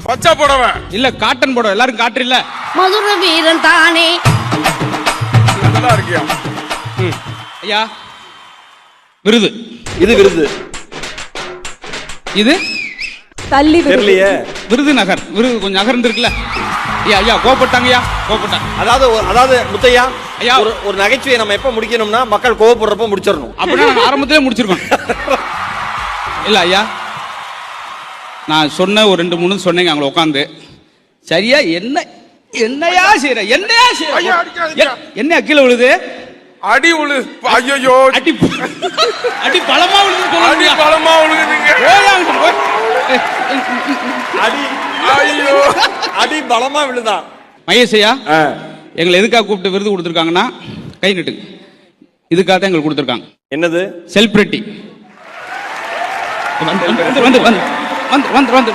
பச்சை புடவை இல்ல காட்டன் புடவை. எல்லாரும் காட்டு இல்ல. மதுரை வீரன் தானே. நல்லா இருக்கியா? ஐயா விருது. இது விருது. இது தள்ளி தெரியலையே. விருது நகர். விருது கொஞ்சம் நகர்ந்து இருக்குல்ல. ஐயா ஐயா கோபப்பட்டாங்கய்யா, கோபப்பட்டாங்க. அதாவது முத்தையா ஐயா, ஒரு நகைச்சுவையை நம்ம எப்ப முடிக்கணும்னா மக்கள் கோவப்படுறப்ப முடிச்சிடணும். அப்படின்னா நாங்க ஆரம்பத்திலே முடிச்சிருக்கோம். இல்ல ஐயா, நான் சொன்ன ஒரு 2-3 சொன்னீங்க அங்க உட்காந்து. சரியா என்னையா செய்யற? என்னையா ஐயா, அடிக்காதீங்க. என்ன கீழே விழுது? அடி உழு. ஐயோ, அடி அடி பலமா விழுது. அடி பலமா உழுகுதுங்க. அடி ஐயோ, அடி பலமா விழுதா? மகேஷ் ஐயா, எங்களை எதுக்காக கூப்பிட்டு விருது கொடுத்துருக்காங்கன்னா, கை நட்டுங்க. இதுக்காக தான் எங்களுக்கு கொடுத்துருக்காங்க. என்னது? செலிபிரிட்டி. வந்து வந்து வந்து வந்து வந்து வந்து